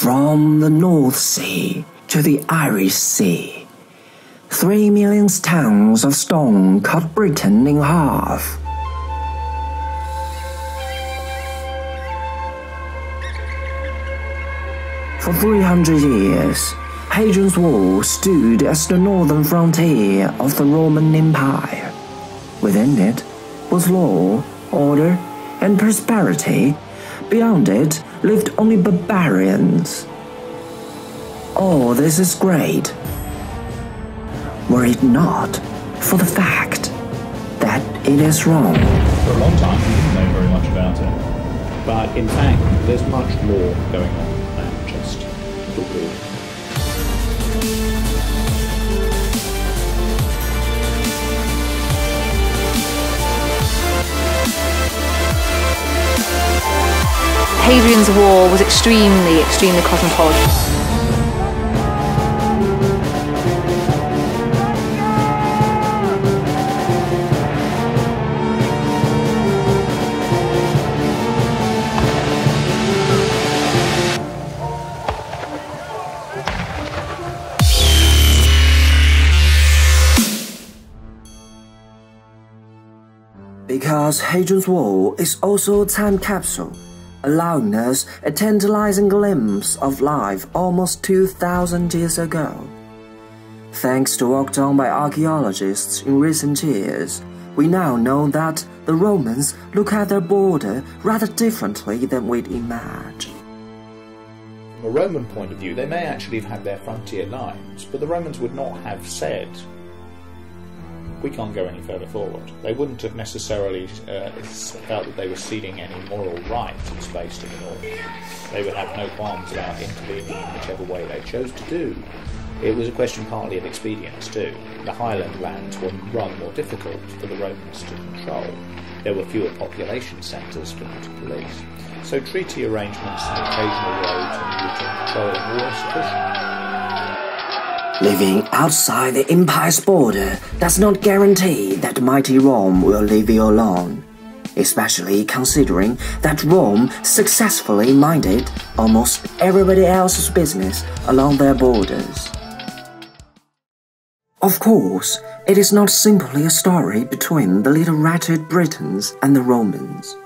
from the North Sea to the Irish Sea. 3 million tons of stone cut Britain in half. For 300 years, Hadrian's Wall stood as the northern frontier of the Roman Empire. Within it was law, order, and prosperity. Beyond it lived only barbarians. All this is great, were it not for the fact that it is wrong. For a long time we didn't know very much about it, but in fact there's much more going on than just the wall. Hadrian's Wall was extremely cosmopolitan. Because Hadrian's Wall is also a time capsule, allowing us a tantalizing glimpse of life almost 2,000 years ago. Thanks to work done by archaeologists in recent years, we now know that the Romans look at their border rather differently than we'd imagine. From a Roman point of view, they may actually have had their frontier lines, but the Romans would not have said, we can't go any further forward. They wouldn't have necessarily felt that they were ceding any moral right to space to the north. They would have no qualms about intervening in whichever way they chose to do. It was a question partly of expedience too. The highland lands were rather more difficult for the Romans to control. There were fewer population centres for them to police. So treaty arrangements and occasional roads and routine control were sufficient. Living outside the empire's border does not guarantee that mighty Rome will leave you alone, especially considering that Rome successfully minded almost everybody else's business along their borders. Of course, it is not simply a story between the little wretched Britons and the Romans.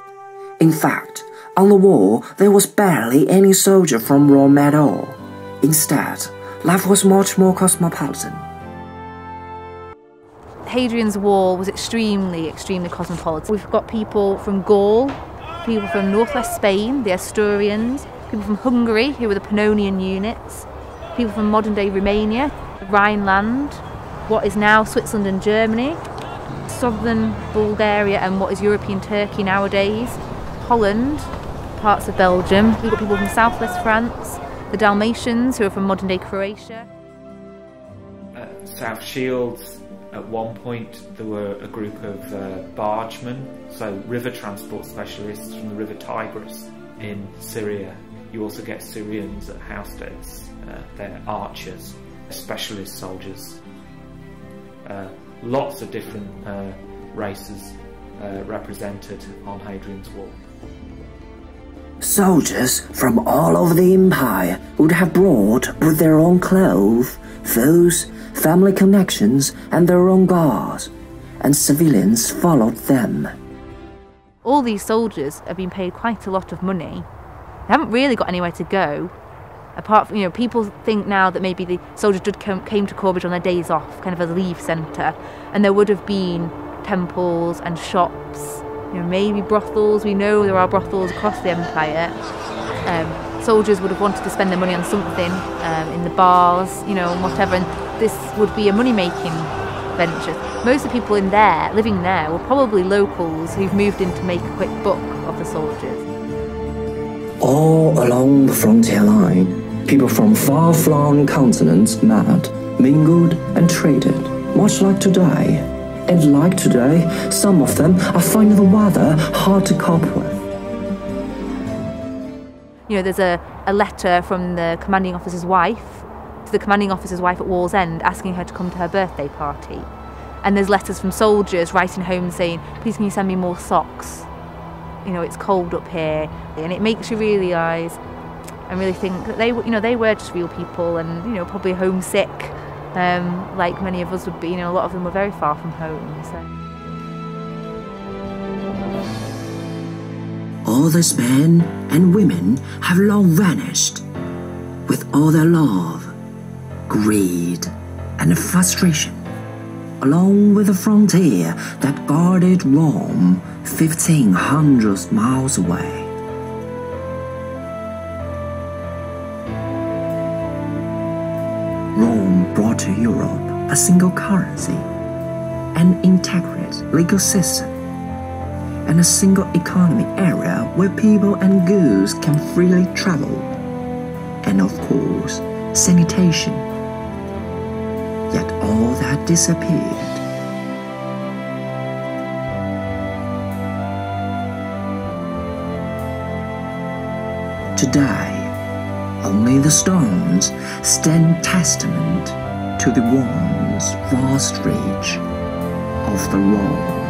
In fact, on the wall there was barely any soldier from Rome at all. Instead, life was much more cosmopolitan. Hadrian's Wall was extremely cosmopolitan. We've got people from Gaul, people from northwest Spain, the Asturians, people from Hungary, who were the Pannonian units, people from modern-day Romania, Rhineland, what is now Switzerland and Germany, southern Bulgaria and what is European Turkey nowadays, Holland, parts of Belgium. We've got people from southwest France, the Dalmatians, who are from modern-day Croatia. At South Shields, at one point, there were a group of bargemen, so river transport specialists from the River Tigris in Syria. You also get Syrians at Housesteads. They're archers, specialist soldiers. Lots of different races represented on Hadrian's Wall. Soldiers from all over the empire would have brought with their own clothes, food, family connections and their own guards, and civilians followed them. All these soldiers have been paid quite a lot of money. They haven't really got anywhere to go. Apart from, people think now that maybe the soldiers came to Corbridge on their days off, kind of as a leave centre, and there would have been temples and shops, maybe brothels. We know there are brothels across the empire. Soldiers would have wanted to spend their money on something, in the bars, and whatever, and this would be a money-making venture. Most of the people living there, were probably locals who've moved in to make a quick buck of the soldiers. All along the frontier line, people from far-flung continents met, mingled and traded, much like today. And like today, some of them are finding the weather hard to cope with. There's a letter from the commanding officer's wife to the commanding officer's wife at Wall's End asking her to come to her birthday party. And there's letters from soldiers writing home saying, please can you send me more socks? It's cold up here. And it makes you realise and really think that they were just real people, and probably homesick, like many of us would be. A lot of them were very far from home. So. All these men and women have long vanished, with all their love, greed, and frustration, along with the frontier that guarded Rome 1,500 miles away. Rome brought to Europe a single currency, an integrated legal system, and a single economic area where people and goods can freely travel, and of course, sanitation. Yet all that disappeared. Today, only the stones stand testament to the once vast reach of the Rome.